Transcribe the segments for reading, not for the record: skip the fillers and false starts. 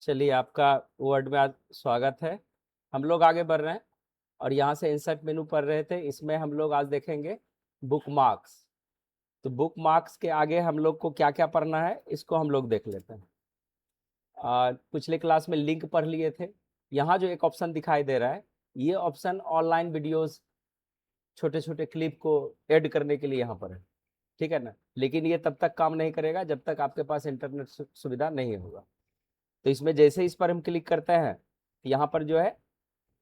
चलिए, आपका वर्ड में आज स्वागत है। हम लोग आगे बढ़ रहे हैं और यहाँ से इंसर्ट मेनू पढ़ रहे थे। इसमें हम लोग आज देखेंगे बुक मार्क्स। तो बुक मार्क्स के आगे हम लोग को क्या क्या पढ़ना है, इसको हम लोग देख लेते हैं। पिछले क्लास में लिंक पढ़ लिए थे। यहाँ जो एक ऑप्शन दिखाई दे रहा है, ये ऑप्शन ऑनलाइन वीडियोस, छोटे छोटे क्लिप को ऐड करने के लिए यहाँ पर है। ठीक है ना। लेकिन ये तब तक काम नहीं करेगा जब तक आपके पास इंटरनेट सुविधा नहीं होगा। तो इसमें जैसे इस पर हम क्लिक करते हैं, यहाँ पर जो है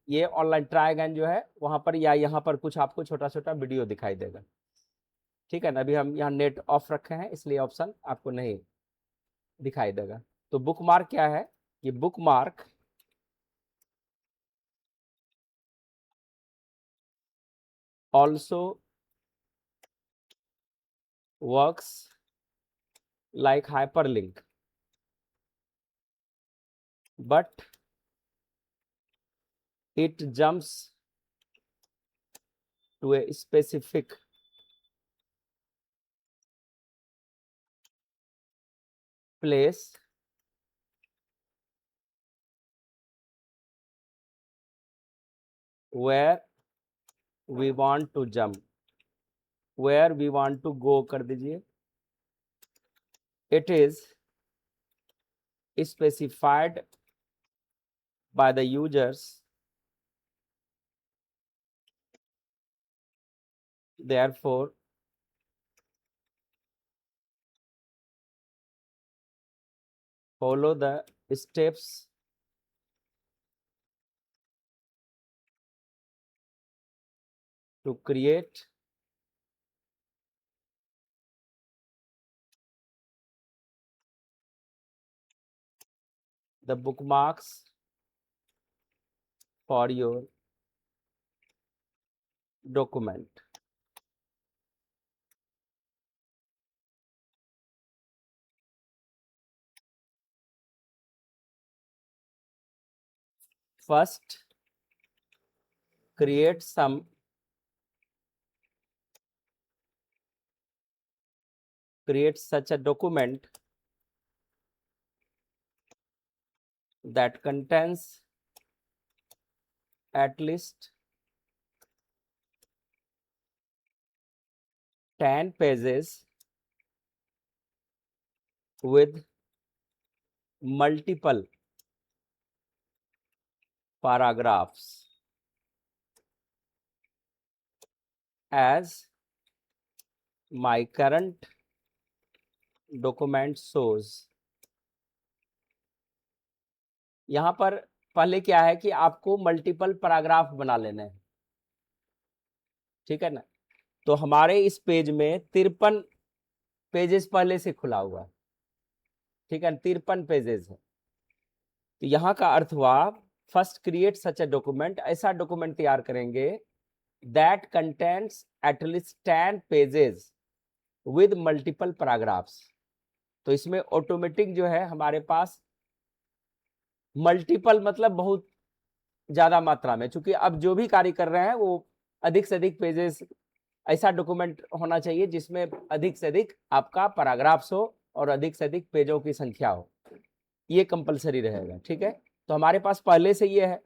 ये ऑनलाइन ट्राई अगेन जो है वहां पर, या यहाँ पर कुछ आपको छोटा छोटा वीडियो दिखाई देगा। ठीक है ना। अभी हम यहाँ नेट ऑफ रखे हैं इसलिए ऑप्शन आपको नहीं दिखाई देगा। तो बुक मार्क क्या है? ये book mark also works like hyperlink, but it jumps to a specific place where we want to jump, where we want to go कर दीजिए। It is specified by the users, therefore follow the steps to create the bookmarks for your document. First, create such a document that contains at least 10 pages with multiple paragraphs as my current document shows। यहाँ पर पहले क्या है कि आपको multiple paragraph बना लेना है। ठीक है ना। तो हमारे इस पेज में 53 पेजेस पहले से खुला हुआ है। ठीक है, 53 पेजेस है। तो यहाँ का अर्थ हुआ, first create such a document, ऐसा डॉक्यूमेंट तैयार करेंगे that contents at least 10 pages with multiple paragraphs. तो इसमें ऑटोमेटिक जो है हमारे पास मल्टीपल मतलब बहुत ज्यादा मात्रा में, चूंकि अब जो भी कार्य कर रहे हैं वो अधिक से अधिक पेजेस, ऐसा डॉक्यूमेंट होना चाहिए जिसमें अधिक से अधिक आपका पैराग्राफ्स हो और अधिक से अधिक पेजों की संख्या हो। ये कंपलसरी रहेगा। ठीक है। तो हमारे पास पहले से ये है।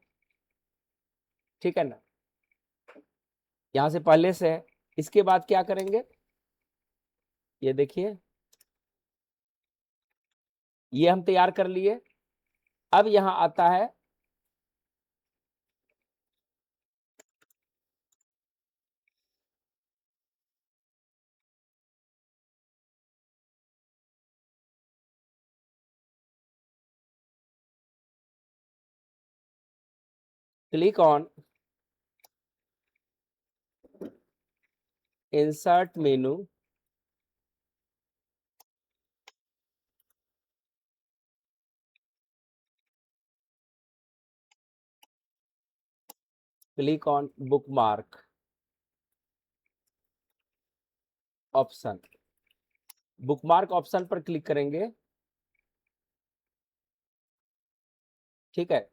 ठीक है ना। यहां से पहले से है। इसके बाद क्या करेंगे, ये देखिए, ये हम तैयार कर लिए। अब यहां आता है click on insert menu, click on bookmark option. Bookmark option पर क्लिक करेंगे। ठीक है।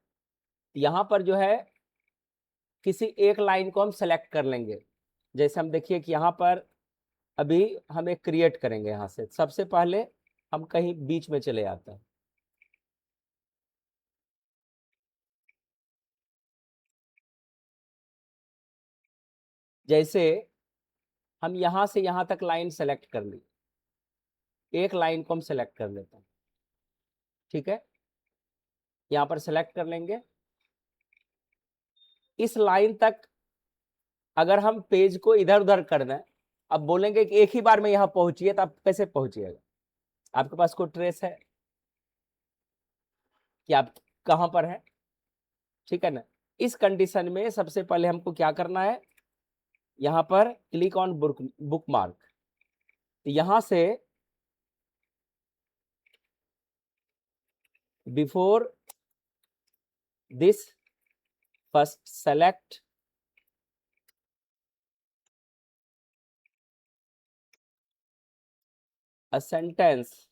यहां पर जो है किसी एक लाइन को हम सेलेक्ट कर लेंगे। जैसे हम देखिए कि यहाँ पर अभी हम एक क्रिएट करेंगे। यहाँ से सबसे पहले हम कहीं बीच में चले आते हैं। जैसे हम यहां से यहां तक लाइन सेलेक्ट कर ली, एक लाइन को हम सेलेक्ट कर लेते हैं, ठीक है, यहां पर सेलेक्ट कर लेंगे। इस लाइन तक अगर हम पेज को इधर उधर कर दें, अब बोलेंगे कि एक ही बार में यहां पहुंचिए, तो आप कैसे पहुंचिएगा? आपके पास कोई ट्रेस है कि आप कहां पर हैं? ठीक है ना। इस कंडीशन में सबसे पहले हमको क्या करना है, यहां पर क्लिक ऑन बुक मार्क, यहां से before this first select a sentence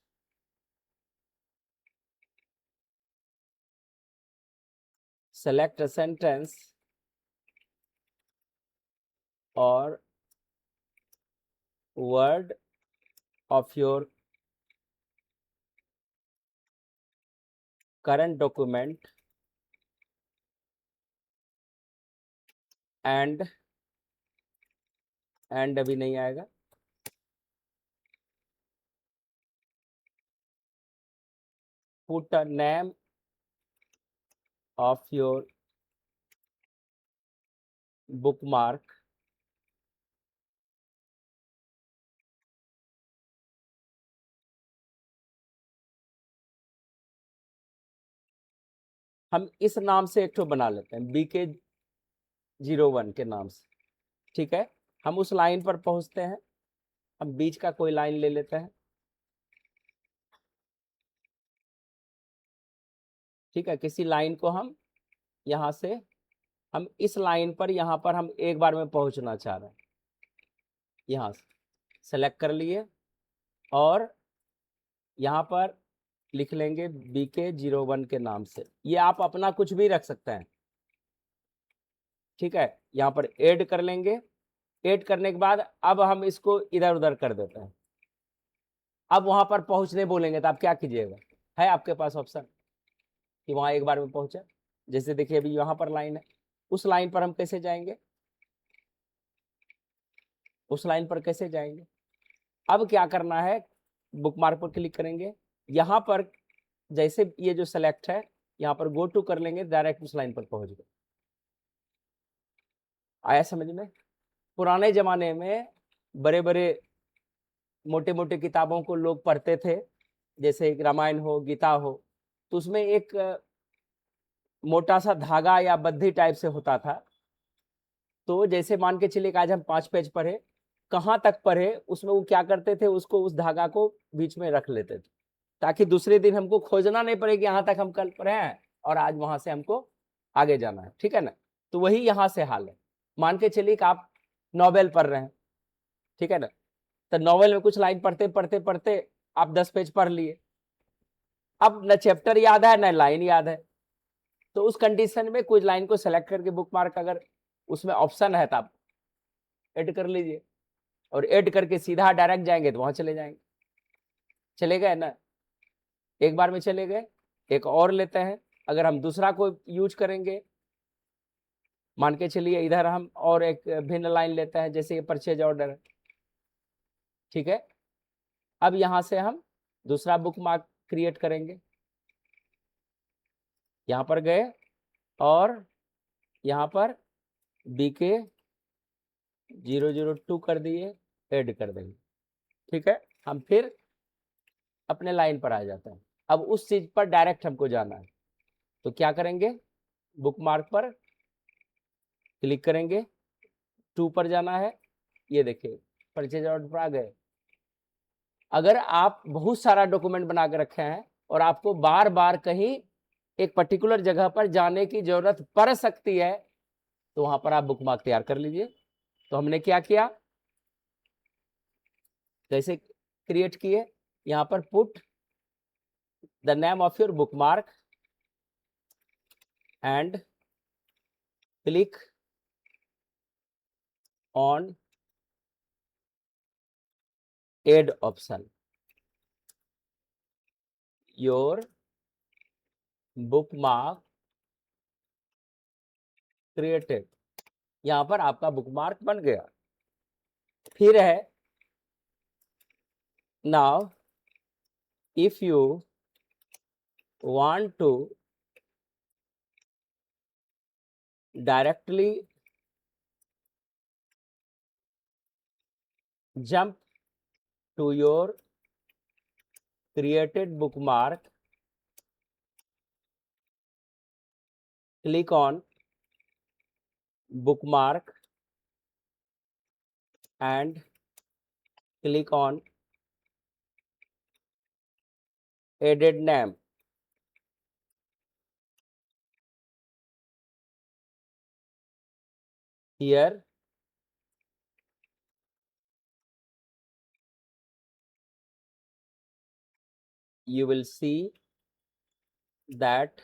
select a sentence or word of your current document and अभी नहीं आएगा, put a name of your bookmark हम इस नाम से एक तो बना लेते हैं, BK01 के नाम से, ठीक है। हम उस लाइन पर पहुंचते हैं, हम बीच का कोई लाइन ले लेते हैं, ठीक है, किसी लाइन को हम यहां से, हम इस लाइन पर यहां पर हम एक बार में पहुंचना चाह रहे हैं, यहां से सेलेक्ट कर लिए और यहां पर लिख लेंगे BK01 के नाम से। ये आप अपना कुछ भी रख सकते हैं, ठीक है। यहां पर ऐड कर लेंगे, ऐड करने के बाद अब हम इसको इधर उधर कर देते हैं। अब वहां पर पहुंचने बोलेंगे तो आप क्या कीजिएगा, है आपके पास ऑप्शन कि वहां एक बार में पहुंचे। जैसे देखिए अभी यहाँ पर लाइन है, उस लाइन पर हम कैसे जाएंगे, उस लाइन पर कैसे जाएंगे? अब क्या करना है, बुकमार्क पर क्लिक करेंगे, यहाँ पर जैसे ये जो सेलेक्ट है, यहाँ पर गो टू कर लेंगे, डायरेक्ट उस लाइन पर पहुंच गए। आया समझ में? पुराने जमाने में बड़े बड़े मोटे मोटे किताबों को लोग पढ़ते थे, जैसे रामायण हो, गीता हो, तो उसमें एक मोटा सा धागा या बद्धी टाइप से होता था। तो जैसे मान के चलिए कि आज हम 5 पेज पढ़े, कहाँ तक पढ़े, उसमें वो क्या करते थे, उसको उस धागा को बीच में रख लेते थे, ताकि दूसरे दिन हमको खोजना नहीं पड़े कि यहाँ तक हम कल पढ़े हैं और आज वहां से हमको आगे जाना है, ठीक है ना। तो वही यहाँ से हाल है। मान के चलिए कि आप नॉवेल पढ़ रहे हैं, ठीक है ना, तो नॉवेल में कुछ लाइन पढ़ते पढ़ते पढ़ते आप 10 पेज पढ़ लिए, अब न चैप्टर याद है न लाइन याद है। तो उस कंडीशन में कुछ लाइन को सेलेक्ट करके बुक मार्क, अगर उसमें ऑप्शन है तो आप ऐड कर लीजिए, और ऐड करके सीधा डायरेक्ट जाएंगे तो वहां चले जाएंगे। चले गए ना, एक बार में चले गए। एक और लेते हैं, अगर हम दूसरा को यूज करेंगे, मान के चलिए इधर हम और एक भिन्न लाइन लेते हैं, जैसे ये परचेज ऑर्डर है, ठीक है। अब यहां से हम दूसरा बुक मार्क क्रिएट करेंगे, यहां पर गए और यहां पर BK002 कर दिए, ऐड कर देंगे, ठीक है। हम फिर अपने लाइन पर आ जाते हैं। अब उस चीज पर डायरेक्ट हमको जाना है, तो क्या करेंगे, बुक मार्क पर क्लिक करेंगे, 2 पर जाना है, ये देखिए परचेज ऑर्डर पर आ गए। अगर आप बहुत सारा डॉक्यूमेंट बना के रखे हैं और आपको बार बार कहीं एक पर्टिकुलर जगह पर जाने की जरूरत पड़ सकती है, तो वहां पर आप बुक मार्क तैयार कर लीजिए। तो हमने क्या किया, कैसे क्रिएट किए, यहां पर put the name of your book mark and click on add option, your book mark created यहां पर आपका बुकमार्क बन गया। फिर है now if you want to directly jump to your created bookmark, click on bookmark and click on added name. Here you will see that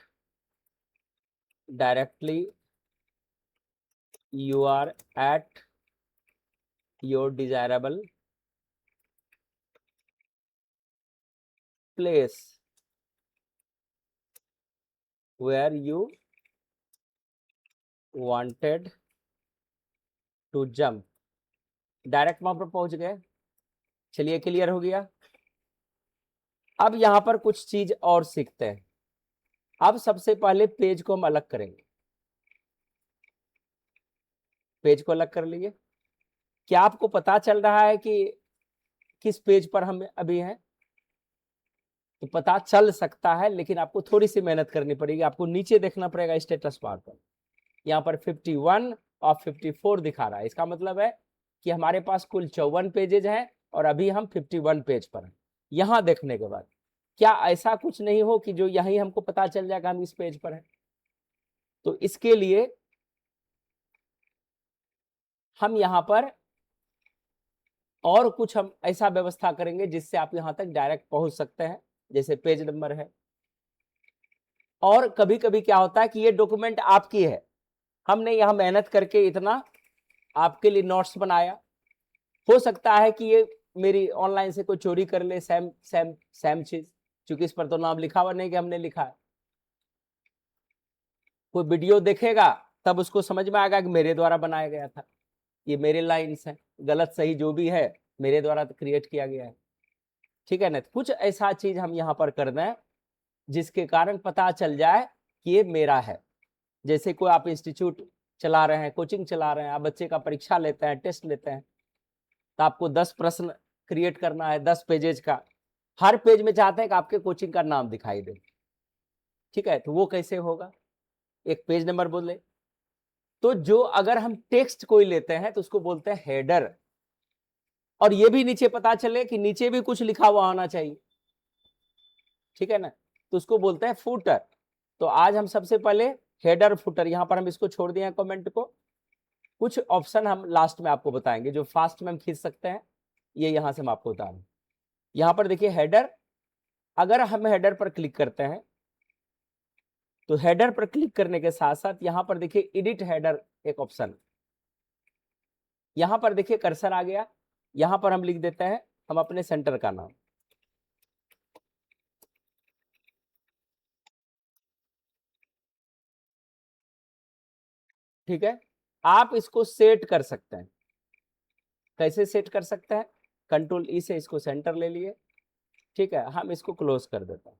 directly you are at your desirable place where you wanted to jump. Direct वहां पर पहुंच गए। चलिए clear हो गया। अब यहां पर कुछ चीज और सीखते हैं। अब सबसे पहले पेज को हम अलग करेंगे। पेज को अलग कर लीजिए। क्या आपको पता चल रहा है कि किस पेज पर हम अभी हैं? तो पता चल सकता है, लेकिन आपको थोड़ी सी मेहनत करनी पड़ेगी। आपको नीचे देखना पड़ेगा स्टेटस बार पर। यहाँ पर 51 और 54 दिखा रहा है। इसका मतलब है कि हमारे पास कुल 54 पेजेज हैं और अभी हम 51 पेज पर हैं। यहाँ देखने के बाद क्या ऐसा कुछ नहीं हो कि जो यहीं हमको पता चल जाएगा हम इस पेज पर हैं? तो इसके लिए हम यहाँ पर और कुछ हम ऐसा व्यवस्था करेंगे जिससे आप यहाँ तक डायरेक्ट पहुंच सकते हैं। जैसे पेज नंबर है। और कभी कभी क्या होता है कि ये डॉक्यूमेंट आपकी है, हमने यहाँ मेहनत करके इतना आपके लिए नोट्स बनाया, हो सकता है कि ये मेरी ऑनलाइन से कोई चोरी कर ले सेम सेम सेम चीज, क्योंकि इस पर तो नाम लिखा हुआ नहीं कि हमने लिखा है। कोई वीडियो देखेगा तब उसको समझ में आएगा कि मेरे द्वारा बनाया गया था, ये मेरे लाइन्स हैं, गलत सही जो भी है मेरे द्वारा क्रिएट किया गया है। ठीक है ना? कुछ ऐसा चीज हम यहाँ पर कर दें जिसके कारण पता चल जाए कि ये मेरा है। जैसे कोई आप इंस्टीट्यूट चला रहे हैं, कोचिंग चला रहे हैं, आप बच्चे का परीक्षा लेते हैं, टेस्ट लेते हैं, तो आपको 10 प्रश्न क्रिएट करना है, 10 पेजेज का। हर पेज में चाहते हैं कि आपके कोचिंग का नाम दिखाई दे। ठीक है, तो वो कैसे होगा? एक पेज नंबर बोले तो जो अगर हम टेक्स्ट कोई लेते हैं तो उसको बोलते हैं हेडर, और ये भी नीचे पता चले कि नीचे भी कुछ लिखा हुआ होना चाहिए। ठीक है ना? तो उसको बोलते हैं फूटर। तो आज हम सबसे पहले हेडर फुटर, यहां पर हम इसको छोड़ दिए कमेंट को। कुछ ऑप्शन हम लास्ट में आपको बताएंगे जो फास्ट में हम खींच सकते हैं, ये यहां से हम आपको बता रहे हैं। यहां पर देखिए हेडर, अगर हम हेडर पर क्लिक करते हैं तो हेडर पर क्लिक करने के साथ साथ यहां पर देखिए एडिट हेडर एक ऑप्शन, यहां पर देखिए कर्सर आ गया। यहां पर हम लिख देते हैं हम अपने सेंटर का नाम। ठीक है, आप इसको सेट कर सकते हैं। कैसे सेट कर सकते हैं? कंट्रोल ई से इसको सेंटर ले लिए। ठीक है, हम इसको क्लोज कर देते हैं।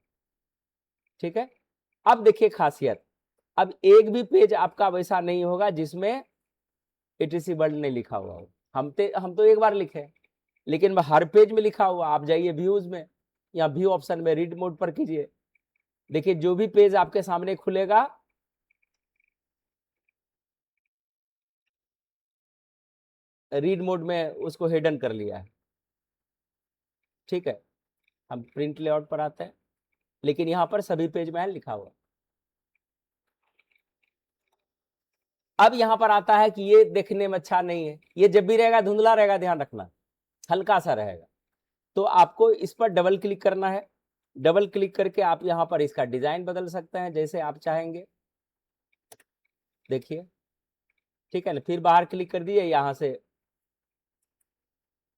ठीक है, अब देखिए खासियत, अब एक भी पेज आपका वैसा नहीं होगा जिसमें एटीसी वर्ल्ड नहीं लिखा हुआ हो। हम तो एक बार लिखे, लेकिन हर पेज में लिखा हुआ। आप जाइए व्यूज में या व्यू ऑप्शन में रीड मोड पर कीजिए, देखिए जो भी पेज आपके सामने खुलेगा रीड मोड में उसको हिडन कर लिया है। ठीक है, हम प्रिंट लेआउट पर आते हैं, लेकिन यहां पर सभी पेज में लिखा हुआ। अब यहां पर आता है कि ये देखने में अच्छा नहीं है, ये जब भी रहेगा धुंधला रहेगा, ध्यान रखना हल्का सा रहेगा। तो आपको इस पर डबल क्लिक करना है। डबल क्लिक करके आप यहां पर इसका डिजाइन बदल सकते हैं जैसे आप चाहेंगे। देखिए, ठीक है ना? फिर बाहर क्लिक कर दिए, यहां से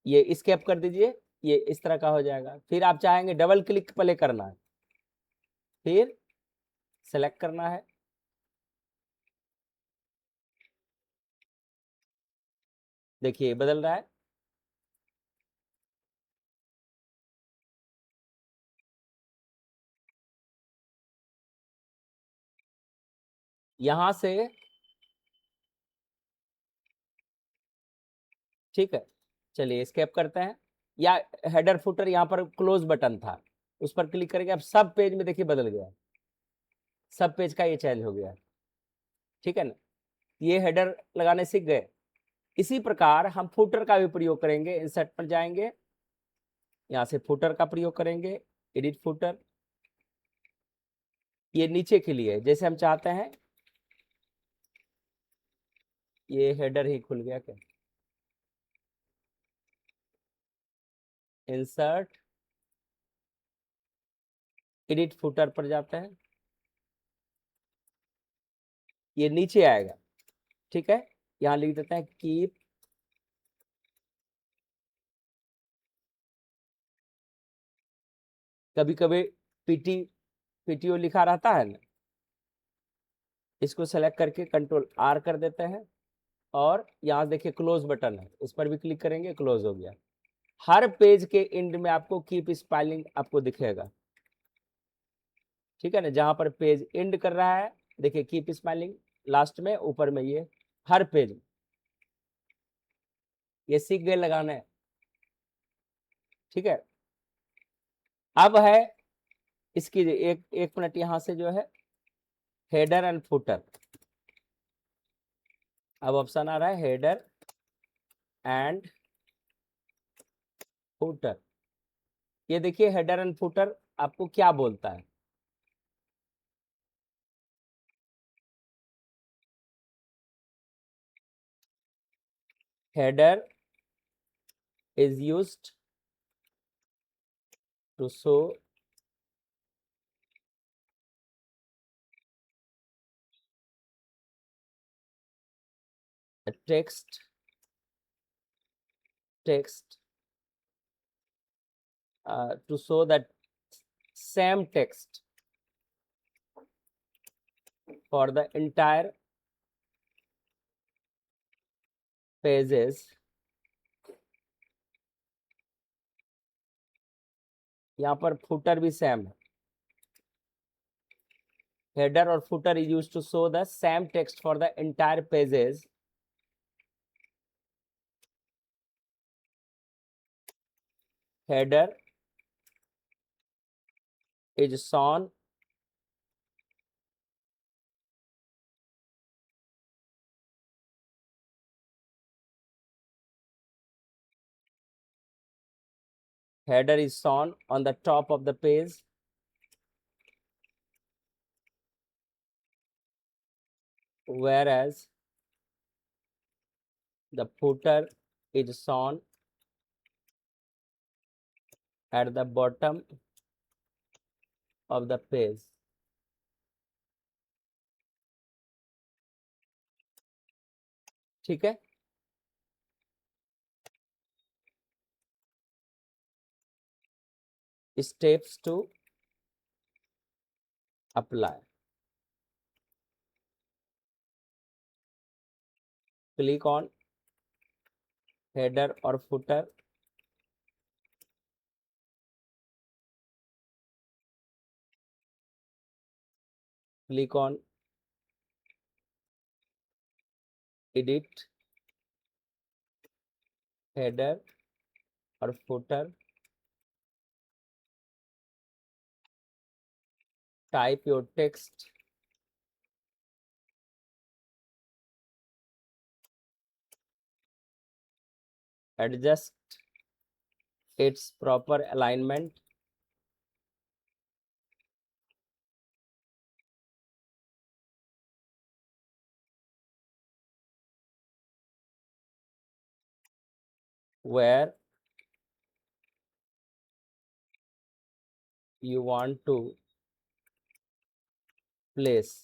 ये स्केप कर दीजिए, ये इस तरह का हो जाएगा। फिर आप चाहेंगे डबल क्लिक पहले करना है, फिर सेलेक्ट करना है, देखिए बदल रहा है। यहां से ठीक है, चलिए एस्केप करते हैं। या हेडर फुटर यहाँ पर क्लोज बटन था, उस पर क्लिक करेंगे। अब सब पेज में देखिए बदल गया, सब पेज का ये चेंज हो गया। ठीक है ना, ये हेडर लगाने सीख गए। इसी प्रकार हम फुटर का भी प्रयोग करेंगे। इंसर्ट पर जाएंगे, यहाँ से फुटर का प्रयोग करेंगे, एडिट फुटर। ये नीचे के लिए जैसे हम चाहते हैं, ये हेडर ही खुल गया क्या? इंसर्ट, एडिट फुटर पर जाते हैं, ये नीचे आएगा। ठीक है, यहाँ लिख देते हैं कीप कभी कभी पीटीओ लिखा रहता है ना, इसको सेलेक्ट करके कंट्रोल आर कर देते हैं। और यहाँ देखिए क्लोज बटन है, इस पर भी क्लिक करेंगे, क्लोज हो गया। हर पेज के एंड में आपको कीप स्पेलिंग आपको दिखेगा। ठीक है ना, जहां पर पेज एंड कर रहा है देखिए कीप स्पेलिंग, लास्ट में ऊपर में ये हर पेज में। ये सीख गए लगाने। ठीक है, अब है इसकी एक एक मिनट, यहां से जो है हेडर एंड फुटर। अब ऑप्शन आ रहा है हेडर एंड फुटर। ये देखिए हेडर एंड फुटर आपको क्या बोलता है। Header is used to show a text to show that same text for the entire pages। यहाँ पर फुटर भी सेम है। हेडर और footer is used to show the same text for the entire pages। Header is shown header is shown on the top of the page, whereas the footer is shown at the bottom of the page। ठीक है, steps to apply। Click on header or footer, click on edit header or footer, type your text, adjust its proper alignment, where you want to place।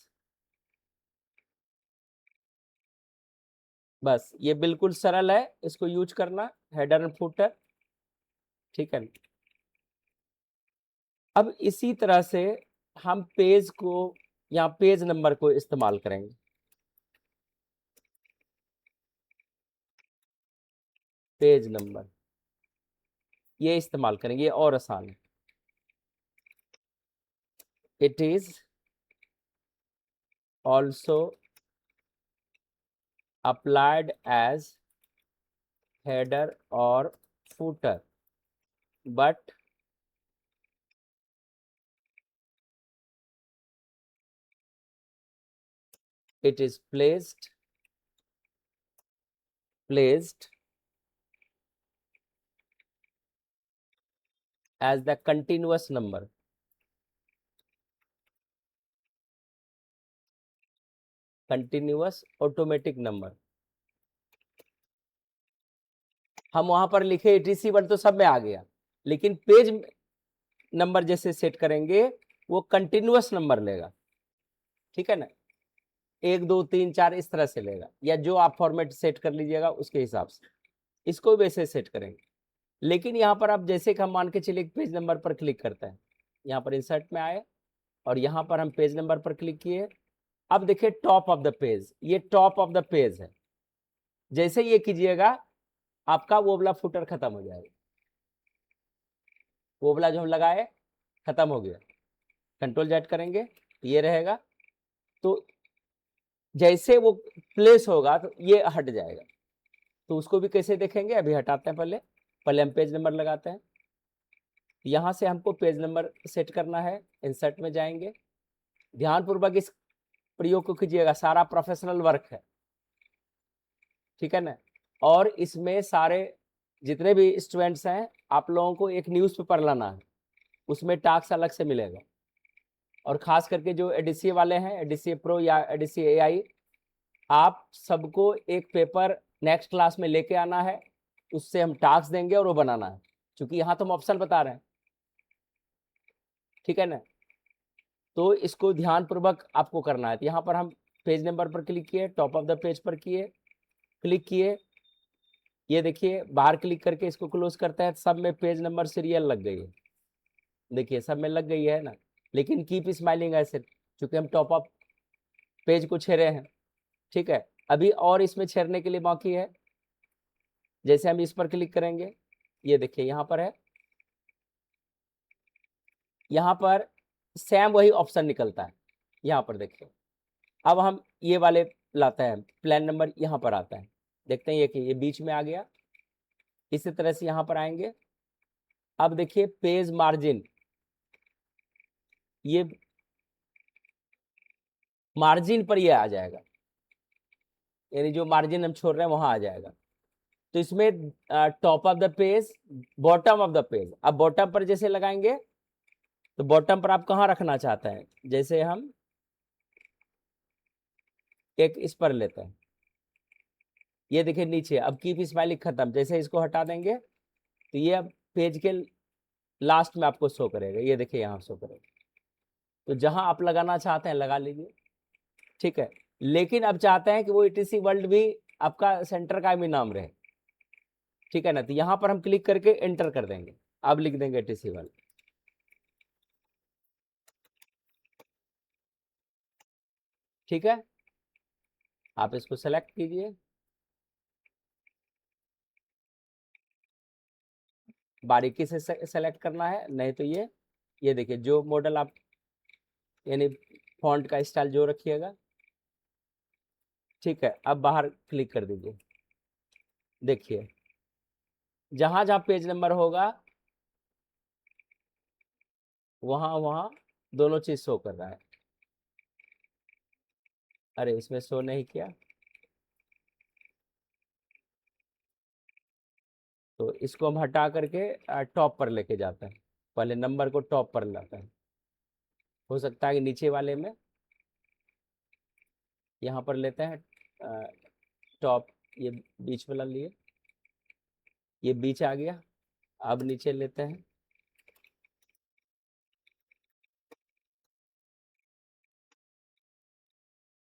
बस ये बिल्कुल सरल है इसको use करना, header and footer. ठीक है, अब इसी तरह से हम पेज को या पेज नंबर को इस्तेमाल करेंगे। पेज नंबर, ये इस्तेमाल करेंगे, ये और आसान है। It is also applied as header और footer, but it is placed as the continuous number, continuous automatic number। हम वहां पर लिखे etc1 तो सब में आ गया, लेकिन पेज नंबर जैसे सेट करेंगे वो कंटिन्यूअस नंबर लेगा, ठीक है ना, 1 2 3 4 इस तरह से लेगा, या जो आप फॉर्मेट सेट कर लीजिएगा उसके हिसाब से इसको वैसे सेट करेंगे। लेकिन यहाँ पर आप जैसे कि हम मान के चलिए पेज नंबर पर क्लिक करते हैं, यहाँ पर इंसर्ट में आए और यहाँ पर हम पेज नंबर पर क्लिक किए। अब देखिए टॉप ऑफ द पेज, ये टॉप ऑफ द पेज है, जैसे ये कीजिएगा आपका वो वाला फुटर खत्म हो जाएगा, वो वाला जो हम लगाए खत्म हो गया। कंट्रोल जेड करेंगे ये रहेगा, तो जैसे वो प्लेस होगा तो ये हट जाएगा। तो उसको भी कैसे देखेंगे, अभी हटाते हैं, पहले पहले हम पेज नंबर लगाते हैं। यहाँ से हमको पेज नंबर सेट करना है, इंसर्ट में जाएंगे, ध्यानपूर्वक इस प्रयोग को कीजिएगा, सारा प्रोफेशनल वर्क है, ठीक है ना। और इसमें सारे जितने भी स्टूडेंट्स हैं आप लोगों को एक न्यूज़पेपर लाना है, उसमें टास्क अलग से मिलेगा। और खास करके जो एडीसीए वाले हैं, एडीसीए प्रो या एडीसीए एआई, आप सबको एक पेपर नेक्स्ट क्लास में लेके आना है, उससे हम टास्क देंगे और वो बनाना है, क्योंकि यहाँ तो हम ऑप्शन बता रहे हैं, ठीक है ना। तो इसको ध्यानपूर्वक आपको करना है। तो यहाँ पर हम पेज नंबर पर क्लिक किए, टॉप ऑफ द पेज पर किए, क्लिक किए, ये देखिए बाहर क्लिक करके इसको क्लोज करते हैं, सब में पेज नंबर सीरियल लग गई है, देखिए सब में लग गई है ना। लेकिन कीप स्माइलिंग ऐसे, चूंकि हम टॉप अप पेज को छेड़े हैं, ठीक है। अभी और इसमें छेड़ने के लिए बाकी है, जैसे हम इस पर क्लिक करेंगे, ये देखिए यहाँ पर है, यहाँ पर सेम वही ऑप्शन निकलता है, यहाँ पर देखिए। अब हम ये वाले लाते हैं, प्लान नंबर यहाँ पर आता है, देखते हैं ये कि ये बीच में आ गया। इसी तरह से यहाँ पर आएंगे, अब देखिए पेज मार्जिन, ये मार्जिन पर ये आ जाएगा, यानी जो मार्जिन हम छोड़ रहे हैं वहां आ जाएगा। तो इसमें top of the page, bottom of the page, अब बॉटम पर जैसे लगाएंगे तो बॉटम पर आप कहाँ रखना चाहते हैं, जैसे हम एक इस पर लेते हैं, ये देखिए नीचे, अब कीप स्माइलिंग खत्म, जैसे इसको हटा देंगे तो ये अब पेज के लास्ट में आपको शो करेगा, ये देखिए यहाँ शो करेगा। तो जहां आप लगाना चाहते हैं लगा लीजिए, ठीक है। लेकिन अब चाहते हैं कि वो ईटीसी वर्ल्ड भी आपका सेंटर का भी नाम रहे, ठीक है ना। तो यहाँ पर हम क्लिक करके एंटर कर देंगे, अब लिख देंगे ईटीसी वर्ल्ड, ठीक है। आप इसको सेलेक्ट कीजिए, बारीकी से सेलेक्ट करना है, नहीं तो ये देखिए जो मॉडल आप, यानी फॉन्ट का स्टाइल जो रखिएगा, ठीक है। अब बाहर क्लिक कर दीजिए, देखिए जहां जहां पेज नंबर होगा वहां वहां दोनों चीज शो कर रहा है। अरे इसमें शो नहीं किया, तो इसको हम हटा करके टॉप पर लेके जाते हैं, पहले नंबर को टॉप पर लाते हैं। हो सकता है कि नीचे वाले में यहाँ पर लेते हैं टॉप, ये बीच वाला लिए, ये बीच आ गया। अब नीचे लेते हैं,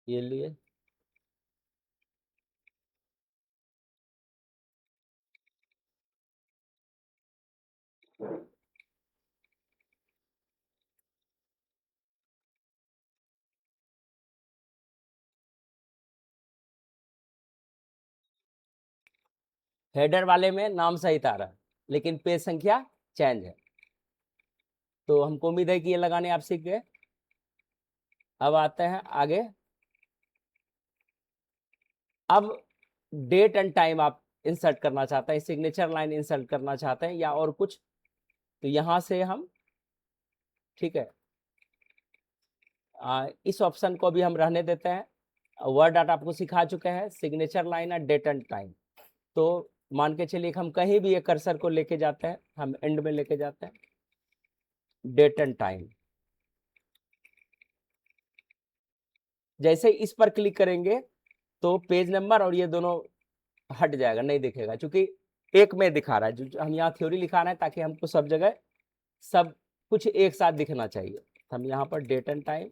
ये लिए, हेडर वाले में नाम सहित आ रहा है लेकिन पेज संख्या चेंज है। तो हमको उम्मीद है कि ये लगाने आप सीख गए। अब आते हैं आगे। अब डेट एंड टाइम आप इंसर्ट करना चाहते हैं, सिग्नेचर लाइन इंसर्ट करना चाहते हैं या और कुछ, तो यहां से हम, ठीक है, इस ऑप्शन को भी हम रहने देते हैं। वर्ड आर्ट आपको सिखा चुके हैं, सिग्नेचर लाइन और डेट एंड टाइम। तो मान के चलिए कि हम कहीं भी ये कर्सर को लेके जाते हैं, हम एंड में लेके जाते हैं, डेट एंड टाइम। जैसे इस पर क्लिक करेंगे तो पेज नंबर और ये दोनों हट जाएगा, नहीं दिखेगा, क्योंकि एक में दिखा रहा है। जो हम यहाँ थ्योरी लिखा रहे हैं ताकि हमको सब जगह सब कुछ एक साथ दिखना चाहिए। हम यहाँ पर date and time,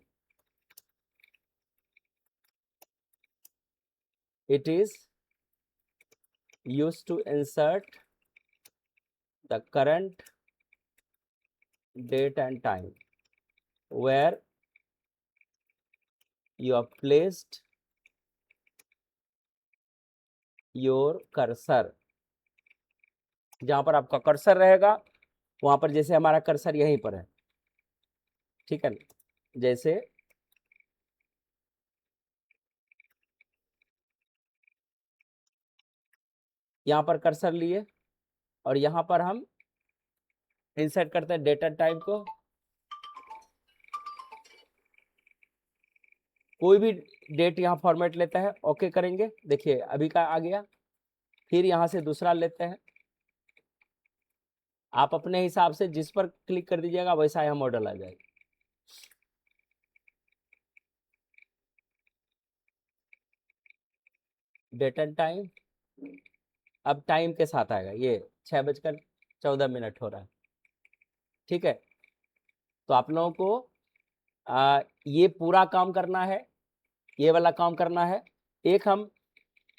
it is used to insert the current date and time where you have placed your cursor। जहां पर आपका कर्सर रहेगा वहां पर, जैसे हमारा कर्सर यहीं पर है, ठीक है ना, जैसे यहाँ पर कर्सर लिए और यहाँ पर हम इंसर्ट करते हैं डेट एंड टाइम को। कोई भी डेट यहाँ फॉर्मेट लेता है, ओके करेंगे, देखिए अभी का आ गया। फिर यहाँ से दूसरा लेते हैं, आप अपने हिसाब से जिस पर क्लिक कर दीजिएगा वैसा यहाँ मॉडल आ जाएगा। डेट एंड टाइम अब टाइम के साथ आएगा, ये 6:14 हो रहा है, ठीक है। तो आप लोगों को ये पूरा काम करना है, ये वाला काम करना है। एक हम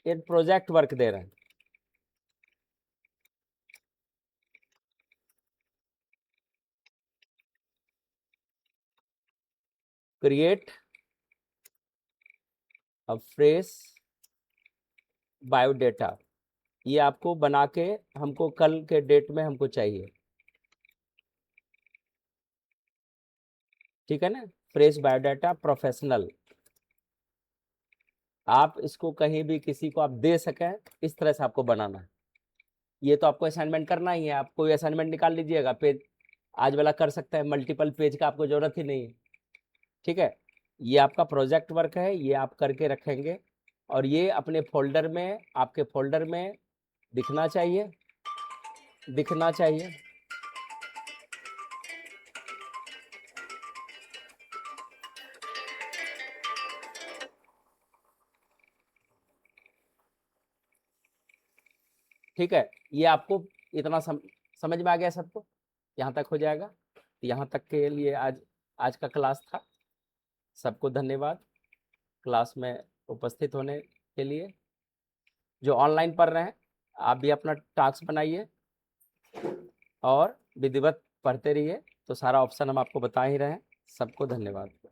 एक प्रोजेक्ट वर्क दे रहे हैं, क्रिएट अ फ्रेश बायोडेटा। ये आपको बना के हमको कल के डेट में हमको चाहिए, ठीक है ना। फ्रेश बायोडाटा प्रोफेशनल, आप इसको कहीं भी किसी को आप दे सकें, इस तरह से आपको बनाना है। ये तो आपको असाइनमेंट करना ही है, आप कोई असाइनमेंट निकाल लीजिएगा, पेज आज वाला कर सकते हैं, मल्टीपल पेज का आपको जरूरत ही नहीं है, ठीक है। ये आपका प्रोजेक्ट वर्क है, ये आप करके रखेंगे और ये अपने फोल्डर में, आपके फोल्डर में दिखना चाहिए, दिखना चाहिए। ठीक है, ये आपको इतना समझ में आ गया सबको, यहाँ तक हो जाएगा। यहाँ तक के लिए आज का क्लास था। सबको धन्यवाद क्लास में उपस्थित होने के लिए। जो ऑनलाइन पढ़ रहे हैं आप भी अपना टास्क बनाइए और विधिवत पढ़ते रहिए, तो सारा ऑप्शन हम आपको बता ही रहे हैं। सबको धन्यवाद।